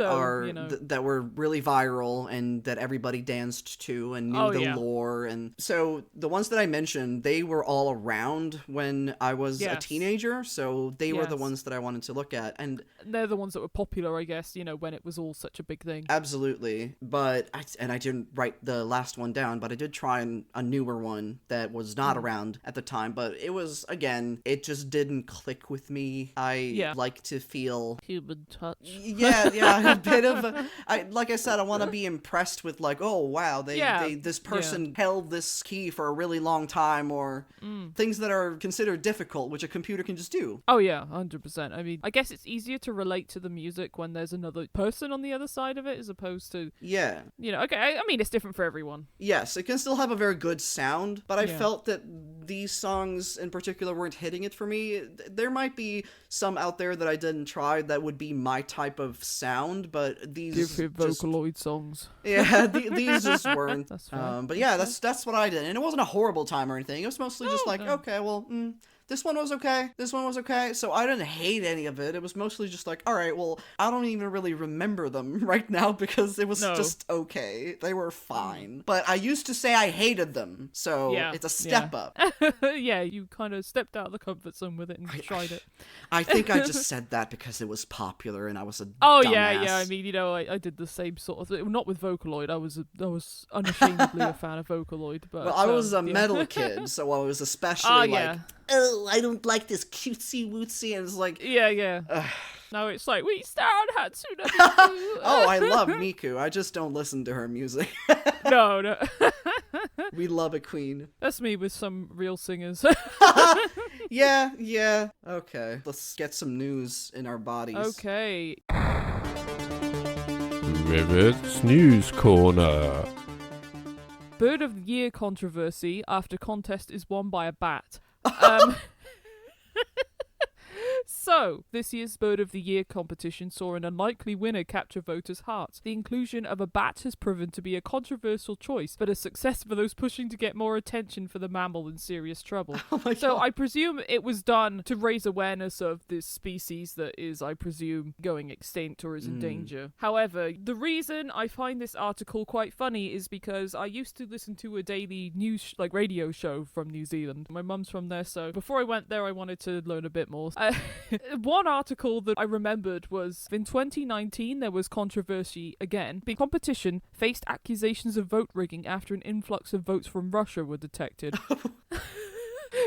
that were really viral and that everybody danced to and knew the lore. And so the ones that I mentioned, they were all around when I was a teenager, so they were the ones that I wanted to look at, and they're the ones that were popular, I guess, you know, when it was all such a big thing. Absolutely. But I didn't write the last one down, but I did try a newer one that was not around at the time, but it was, again, it just didn't click with me. I like to feel human touch. A bit of like I said, I want to be impressed with, like, oh wow, this person held this key for a really long time, or things that are considered difficult, which a computer can just do. Oh yeah, 100%. I mean, I guess it's easier to relate to the music when there's another person on the other side of it, as opposed to, you know, okay, I mean, it's different for everyone. Yes, it can still have a very good sound, but I felt that these songs in particular weren't hitting it for me. There might be some out there that I didn't try that would be my type of sound, but these different Vocaloid songs. Yeah, these just weren't. That's fine. But yeah, that's what I did, and it wasn't a horrible time or anything. It was mostly just like, okay, well, this one was okay. This one was okay. So I didn't hate any of it. It was mostly just like, all right, well, I don't even really remember them right now because it was just okay. They were fine. But I used to say I hated them. So it's a step up. Yeah, you kind of stepped out of the comfort zone with it and tried it. I think I just said that because it was popular and I was a dumbass. Yeah. I mean, you know, I did the same sort of thing. Not with Vocaloid. I was unashamedly a fan of Vocaloid. But well, I was a metal kid, so I was especially like, oh, I don't like this cutesy wootsy, and it's like, no, it's like, we star on Hatsune Miku. Oh, I love Miku. I just don't listen to her music. No. We love a queen. That's me with some real singers. Yeah. Okay, let's get some news in our bodies. Okay. Rivet's News Corner. Bird of the Year controversy after contest is won by a bat. So, this year's Bird of the Year competition saw an unlikely winner capture voters' hearts. The inclusion of a bat has proven to be a controversial choice, but a success for those pushing to get more attention for the mammal in serious trouble. So I presume it was done to raise awareness of this species that is, I presume, going extinct or is in danger. However, the reason I find this article quite funny is because I used to listen to a daily news, radio show from New Zealand. My mum's from there, so before I went there, I wanted to learn a bit more. One article that I remembered was in 2019 there was controversy again. The competition faced accusations of vote rigging after an influx of votes from Russia were detected.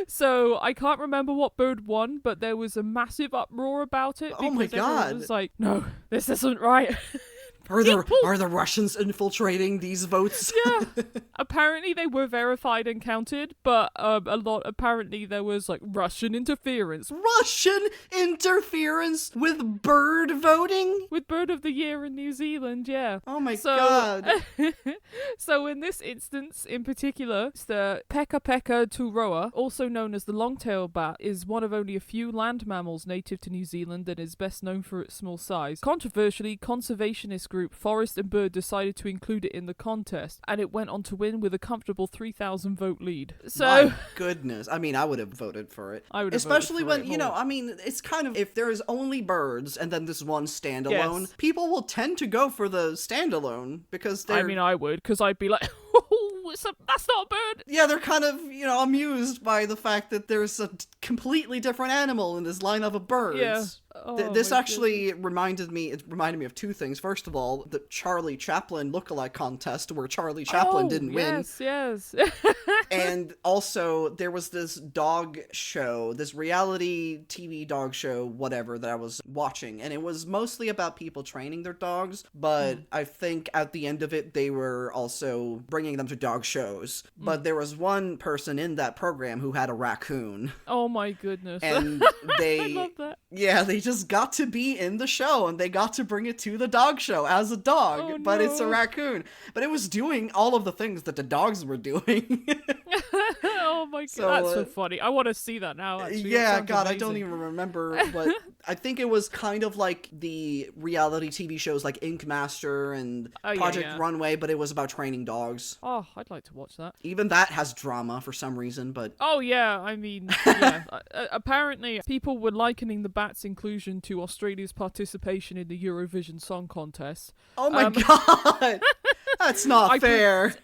So I can't remember what bird won, but there was a massive uproar about it. Oh my God. Everyone was like, no, this isn't right. Are the Russians infiltrating these votes? Yeah. Apparently they were verified and counted, but apparently there was like Russian interference. Russian interference with bird voting? With Bird of the Year in New Zealand, yeah. Oh my god. So in this instance in particular, it's the Peka Peka turoa, also known as the long-tailed bat, is one of only a few land mammals native to New Zealand and is best known for its small size. Controversially, conservationist group Forest and Bird decided to include it in the contest, and it went on to win with a comfortable 3,000 vote lead. So, my goodness. I mean, I would have voted for it. I would have Especially voted for when, it you know, more. I mean, it's kind of, if there's only birds and then this one standalone, Yes. people will tend to go for the standalone because they're... I mean, I would, because I'd be like, that's not a bird. Yeah, they're kind of, you know, amused by the fact that there's a completely different animal in this lineup of birds. Yeah. Oh, This my actually reminded me of two things. First of all, the Charlie Chaplin lookalike contest where Charlie Chaplin didn't win. Yes. And also, there was this dog show, this reality TV dog show, whatever, that I was watching. And it was mostly about people training their dogs. But I think at the end of it, they were also bringing them to dog shows. But there was one person in that program who had a raccoon. Oh my goodness. And they... I love that. Yeah, they just got to be in the show and they got to bring it to the dog show as a dog, Oh, but it's a no. raccoon. But it was doing all of the things that the dogs were doing. Oh my god, So, that's so funny. I want to see that now, actually. That yeah, sounds God, I amazing. don't even remember, but I think it was kind of like the reality TV shows like Ink Master and Project yeah. Runway, but it was about training dogs. Oh, I'd like to watch that. Even that has drama for some reason, but... Oh yeah, I mean, yeah. Apparently, people were likening the bat's inclusion to Australia's participation in the Eurovision Song Contest. Oh my God! That's not fair.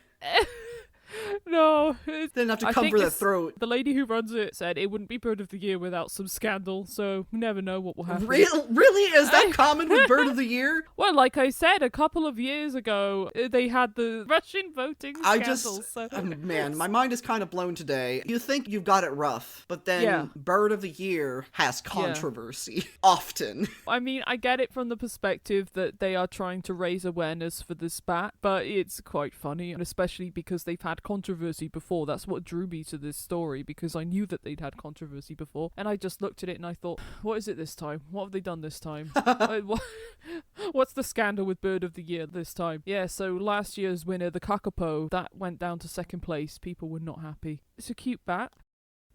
No. Didn't have to I come think for their it's- throat. The lady who runs it said it wouldn't be Bird of the Year without some scandal, so we never know what will happen. Really? Is that common with Bird of the Year? Well, like I said, a couple of years ago, they had the Russian voting scandal. Man, my mind is kind of blown today. You think you've got it rough, but then Bird of the Year has controversy. Often. I mean, I get it from the perspective that they are trying to raise awareness for this bat, but it's quite funny, and especially because they've had controversy before. That's what drew me to this story, because I knew that they'd had controversy before, and I just looked at it and I thought, what is it this time? What have they done this time? What's the scandal with Bird of the Year this time? Yeah, so last year's winner, the kakapo, that went down to second place. People were not happy. It's a cute bat.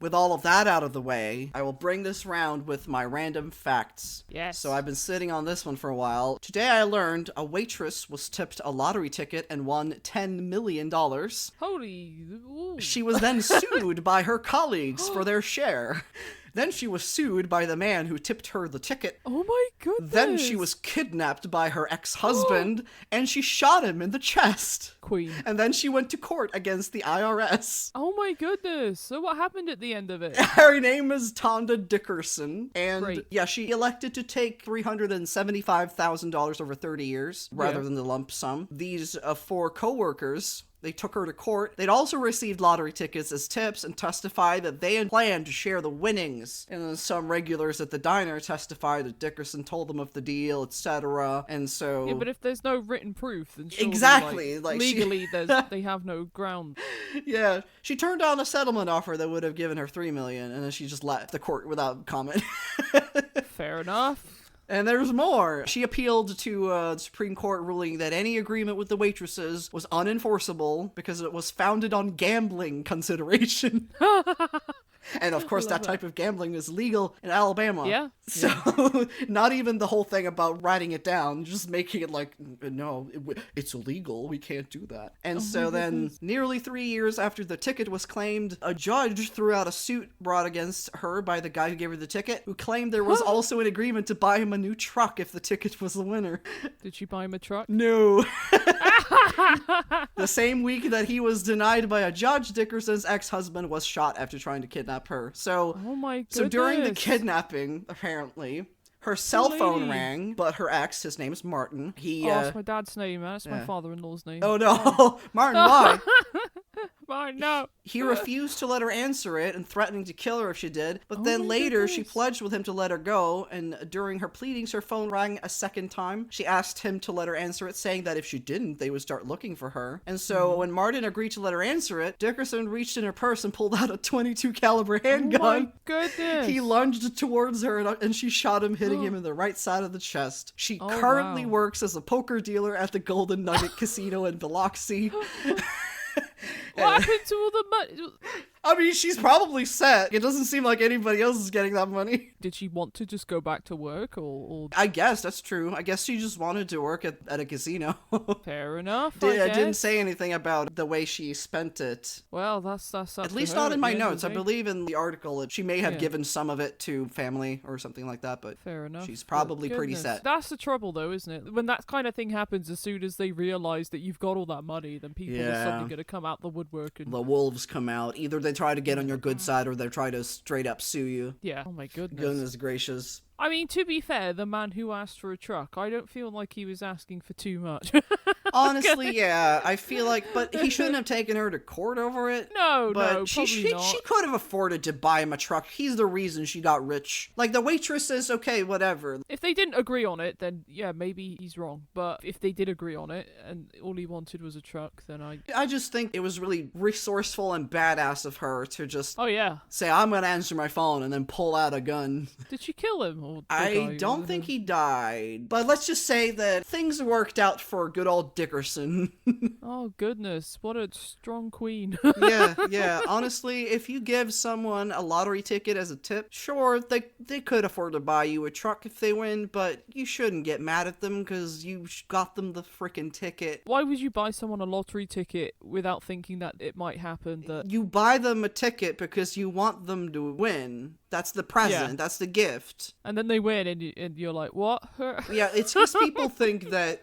With all of that out of the way, I will bring this round with my random facts. Yes. So I've been sitting on this one for a while. Today I learned a waitress was tipped a lottery ticket and won $10 million. Holy... Ooh. She was then sued by her colleagues for their share. Then she was sued by the man who tipped her the ticket. Oh my goodness. Then she was kidnapped by her ex-husband, and she shot him in the chest. Queen. And then she went to court against the IRS. Oh my goodness. So what happened at the end of it? Her name is Tonda Dickerson, and Great. yeah, she elected to take $375,000 over 30 years, rather than the lump sum. These four co-workers... They took her to court. They'd also received lottery tickets as tips and testified that they had planned to share the winnings. And then some regulars at the diner testified that Dickerson told them of the deal, etc. And so... Yeah, but if there's no written proof, then surely, Exactly, like, legally they have no ground. Yeah, she turned down a settlement offer that would have given her $3 million, and then she just left the court without comment. Fair enough. And there's more. She appealed to the Supreme Court ruling that any agreement with the waitresses was unenforceable because it was founded on gambling consideration. And of course, that type of gambling is legal in Alabama. Yeah. So not even the whole thing about writing it down, just making it like, no, it's illegal. We can't do that. And so then nearly 3 years after the ticket was claimed, a judge threw out a suit brought against her by the guy who gave her the ticket, who claimed there was also an agreement to buy him a new truck if the ticket was the winner. Did she buy him a truck? No. The same week that he was denied by a judge, Dickerson's ex-husband was shot after trying to kidnap her. So, Oh my goodness. so during the kidnapping, apparently, her cell phone lady. rang, but her ex, his name's Martin, he, Oh, it's my dad's name, man. It's my yeah. father-in-law's name. Oh no, Martin, why? fine, no. He refused to let her answer it and threatening to kill her if she did, but then later she pledged with him to let her go, and during her pleadings her phone rang a second time. She asked him to let her answer it, saying that if she didn't they would start looking for her. And so when Martin agreed to let her answer it, Dickerson reached in her purse and pulled out a .22 caliber handgun. Oh my goodness. He lunged towards her and she shot him, hitting him in the right side of the chest. She currently works as a poker dealer at the Golden Nugget Casino in Biloxi. What happened to all the money? I mean, she's probably set. It doesn't seem like anybody else is getting that money. Did she want to just go back to work, or... I guess that's true. I guess she just wanted to work at a casino. Fair enough, I didn't say anything about the way she spent it. Well, that's up at to least her not in at my the end of notes. the I day. believe in the article that she may have given some of it to family or something like that, but fair enough. she's probably pretty Goodness. set. That's the trouble, though, isn't it? When that kind of thing happens, as soon as they realize that you've got all that money, then people are suddenly going to come out the woodwork and... The wolves come out. Either they try to get on your good side or they try to straight up sue you. Yeah. Oh my goodness. Goodness gracious. I mean, to be fair, the man who asked for a truck, I don't feel like he was asking for too much. Honestly, yeah, I feel like, but he shouldn't have taken her to court over it. No, but probably not. She could have afforded to buy him a truck. He's the reason she got rich. Like, the waitress says, okay, whatever. If they didn't agree on it, then yeah, maybe he's wrong. But if they did agree on it, and all he wanted was a truck, then I just think it was really resourceful and badass of her to just say, I'm gonna answer my phone, and then pull out a gun. Did she kill him? Or I don't think he died. But let's just say that things worked out for good old Dickerson. Oh, goodness. What a strong queen. Yeah. Honestly, if you give someone a lottery ticket as a tip, sure, they could afford to buy you a truck if they win, but you shouldn't get mad at them because you got them the freaking ticket. Why would you buy someone a lottery ticket without thinking that it might happen? That you buy them a ticket because you want them to win. That's the present. Yeah. That's the gift. And then they win, and you're like, what? Yeah, it's because people think that,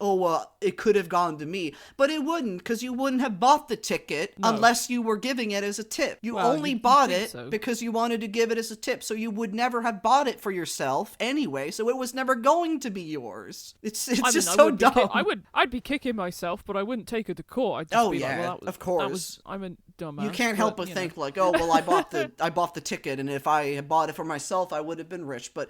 it could have gone to me. But it wouldn't, because you wouldn't have bought the ticket unless you were giving it as a tip. You only bought it because you wanted to give it as a tip. So you would never have bought it for yourself anyway. So it was never going to be yours. It's just so dumb. I'd be kicking myself, but I wouldn't take her to court. I'd just be like, well, of course. I'm a dumbass. You can't help but think like, I bought the ticket, and if I had bought it for myself, I would have been rich. But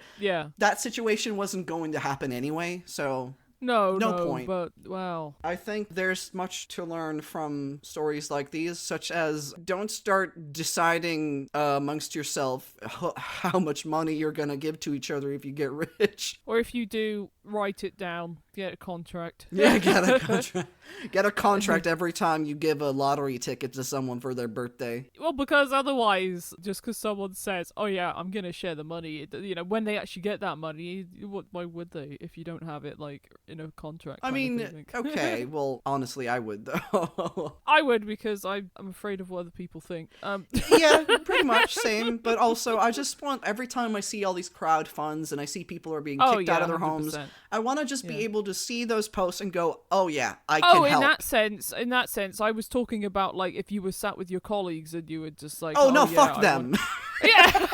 that situation wasn't going to happen anyway, so no point. But wow, I think there's much to learn from stories like these, such as don't start deciding amongst yourself how much money you're gonna give to each other if you get rich, or if you do, write it down. Get a contract. Yeah, get a contract. Get a contract every time you give a lottery ticket to someone for their birthday. Well, because otherwise, just because someone says, "Oh yeah, I'm gonna share the money," when they actually get that money, why would they if you don't have it like in a contract? I mean, okay. Well, honestly, I would though. I would because I'm afraid of what other people think. Yeah, pretty much same. But also, I just want every time I see all these crowd funds and I see people are being kicked out of their 100%. Homes, I want to just be able to see those posts and go, "Oh yeah, I can help." In that sense, I was talking about like if you were sat with your colleagues and you were just like, fuck them. Yeah.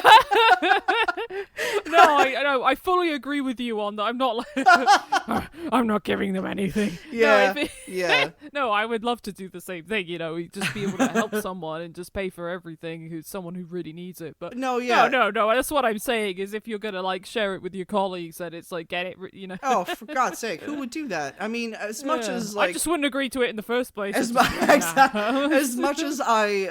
No, I fully agree with you on that. I'm not like I'm not giving them anything. Yeah, No, I would love to do the same thing. Just be able to help someone and just pay for everything who's someone who really needs it. But no. That's what I'm saying is if you're gonna like share it with your colleagues, and it's like get it. Oh, for God's sake, who would do that? I mean, as much as like I just wouldn't agree to it in the first place. As much as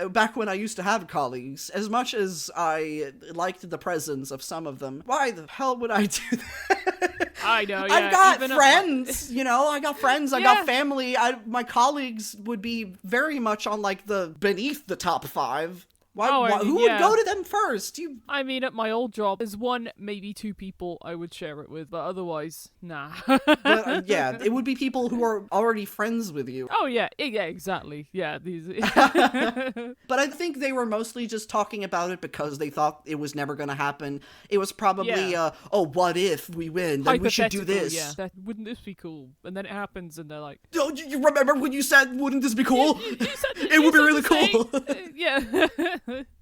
back when I used to have colleagues, as much as I liked the presence of some of them, why the hell would I do that? I know, yeah. I've got friends, I got friends, I got family. My colleagues would be very much on like the beneath the top 5. Who would go to them first? I mean, at my old job, there's one, maybe 2 people I would share it with, but otherwise, nah. But it would be people who are already friends with you. Oh, yeah, exactly. Yeah, these. But I think they were mostly just talking about it because they thought it was never going to happen. It was probably, what if we win? Then we should do this. Yeah, wouldn't this be cool? And then it happens, and they're like, "Oh, you remember when you said, wouldn't this be cool? It would be really cool." Yeah.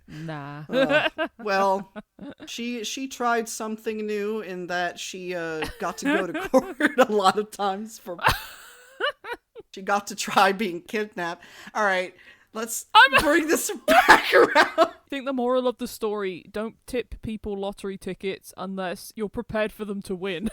Nah. Well, she tried something new in that she got to go to court a lot of times for. She got to try being kidnapped. All right. Let's bring this back around. I think the moral of the story, don't tip people lottery tickets unless you're prepared for them to win.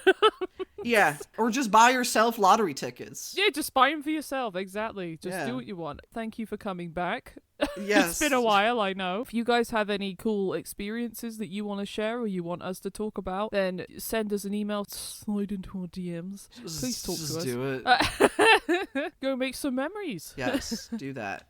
Yeah, or just buy yourself lottery tickets. Yeah, just buy them for yourself, exactly. Just do what you want. Thank you for coming back. Yes. It's been a while, I know. If you guys have any cool experiences that you want to share or you want us to talk about, then send us an email, slide into our DMs. Please talk to us. Just do it. Go make some memories. Yes, do that.